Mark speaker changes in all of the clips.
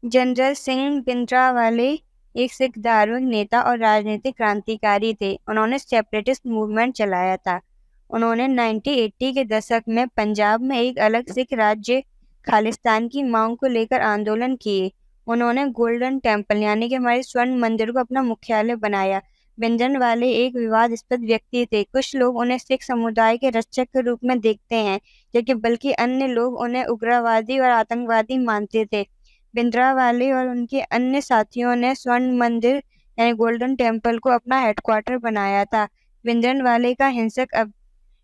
Speaker 1: General Singh Bhindranwale एक सिख धार्मिक नेता और राजनीतिक क्रांतिकारी थे। उन्होंने सेपरेटिस्ट मूवमेंट चलाया था। उन्होंने 1980 के दशक में पंजाब में एक अलग सिख राज्य खालिस्तान की मांग को लेकर आंदोलन किए। उन्होंने गोल्डन टेम्पल यानी कि हमारे स्वर्ण मंदिर को अपना मुख्यालय बनाया। भिंडरावाले एक विवादास्पद व्यक्ति थे। कुछ लोग उन्हें सिख समुदाय के रक्षक के रूप में देखते हैं, जबकि बल्कि अन्य लोग उन्हें उग्रवादी और आतंकवादी मानते थे। भिंडरावाले और उनके अन्य साथियों ने स्वर्ण मंदिर यानी गोल्डन टेम्पल को अपना हेडक्वार्टर बनाया था। भिंडरावाले का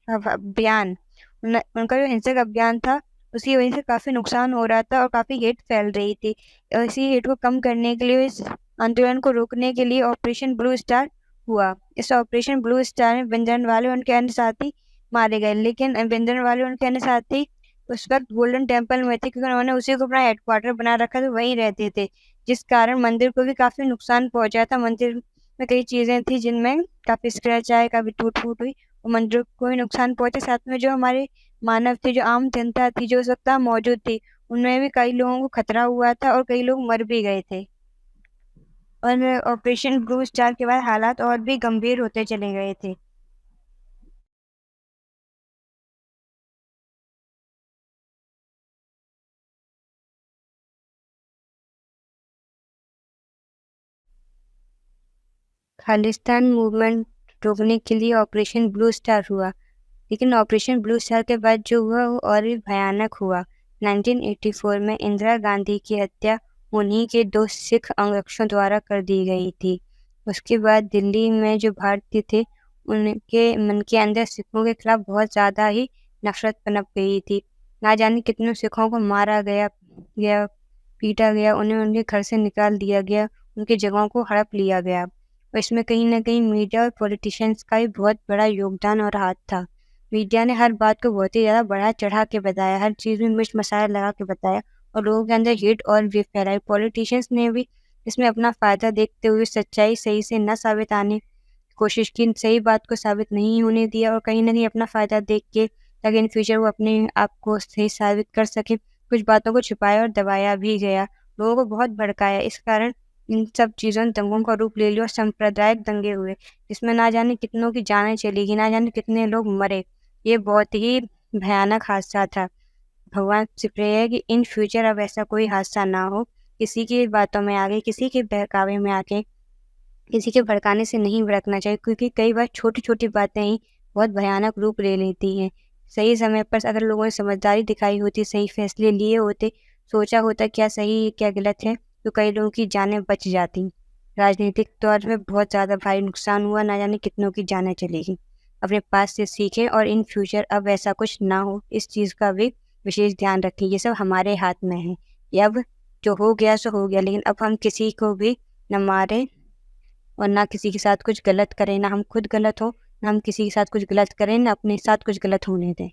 Speaker 1: अभियान उनका जो हिंसक अभियान था, उसकी वजह से काफी नुकसान हो रहा था और काफी हेट फैल रही थी। इसी हेट को कम करने के लिए, इस आंदोलन को रोकने के लिए ऑपरेशन ब्लू स्टार हुआ। इस ऑपरेशन ब्लू स्टार में भिंडरावाले और उनके अन्य साथी मारे गए, लेकिन भिंडरावाले और उनके अन्य साथी उस वक्त गोल्डन टेम्पल में थे, क्योंकि उन्होंने उसी को अपना हेडक्वार्टर बना रखा था, वहीं रहते थे, जिस कारण मंदिर को भी काफी नुकसान पहुंचा था। मंदिर में कई चीजें थी जिनमें काफी स्क्रैच आए, काफी टूट फूट हुई और मंदिर को भी नुकसान पहुंचा। साथ में जो हमारे मानव थे, जो आम जनता थी, जो उस वक्त मौजूद थी, उनमें भी कई लोगों को खतरा हुआ था और कई लोग मर भी गए थे। और ऑपरेशन ब्लू स्टार के बाद हालात और भी गंभीर होते चले गए थे। खालिस्तान मूवमेंट रोकने के लिए ऑपरेशन ब्लू स्टार हुआ, लेकिन ऑपरेशन ब्लू स्टार के बाद जो हुआ वो और भी भयानक हुआ। 1984 में इंदिरा गांधी की हत्या उन्हीं के दो सिख अंगरक्षकों द्वारा कर दी गई थी। उसके बाद दिल्ली में जो भारतीय थे, उनके मन के अंदर सिखों के खिलाफ बहुत ज़्यादा ही नफरत पनप गई थी। ना जाने कितने सिखों को मारा गया, पीटा गया, उन्हें उनके घर से निकाल दिया गया, उनकी जगहों को हड़प लिया गया। और इसमें कहीं ना कहीं मीडिया और पॉलिटिशियंस का भी बहुत बड़ा योगदान और हाथ था। मीडिया ने हर बात को बहुत ही ज़्यादा बढ़ा चढ़ा के बताया, हर चीज़ में मिर्च मसाला लगा के बताया और लोगों के अंदर हेट और भी फैलाई। पॉलिटिशियंस ने भी इसमें अपना फ़ायदा देखते हुए सच्चाई सही से न साबित आने की कोशिश की, सही बात को साबित नहीं होने दिया और कहीं ना कहीं अपना फ़ायदा देख के, ताकि इन फ्यूचर वो अपने आप को सही साबित कर सके, कुछ बातों को छुपाया और दबाया भी गया, लोगों को बहुत भड़काया। इस कारण इन सब चीज़ों ने दंगों का रूप ले लिया और सांप्रदायिक दंगे हुए, जिसमें ना जाने कितनों की जानें चली गई, ना जाने कितने लोग मरे। ये बहुत ही भयानक हादसा था। भगवान से प्रे है कि इन फ्यूचर अब ऐसा कोई हादसा ना हो, किसी की बातों में आके, किसी के बहकावे में आके, किसी के भड़काने से नहीं भड़कना चाहिए, क्योंकि कई बार छोटी छोटी बातें ही बहुत भयानक रूप ले लेती हैं। सही समय पर अगर लोगों ने समझदारी दिखाई होती, सही फैसले लिए होते, सोचा होता क्या सही है क्या गलत है, तो कई लोगों की जानें बच जाती। राजनीतिक तौर पे बहुत ज़्यादा भारी नुकसान हुआ, ना जाने कितनों की जानें चली गई। अपने पास से सीखें और इन फ्यूचर अब ऐसा कुछ ना हो, इस चीज़ का भी विशेष ध्यान रखें। ये सब हमारे हाथ में है। ये अब जो हो गया सो हो गया, लेकिन अब हम किसी को भी न मारें और ना किसी के साथ कुछ गलत करें, ना हम खुद गलत हो, ना हम किसी के साथ कुछ गलत करें, ना अपने साथ कुछ गलत होने दें।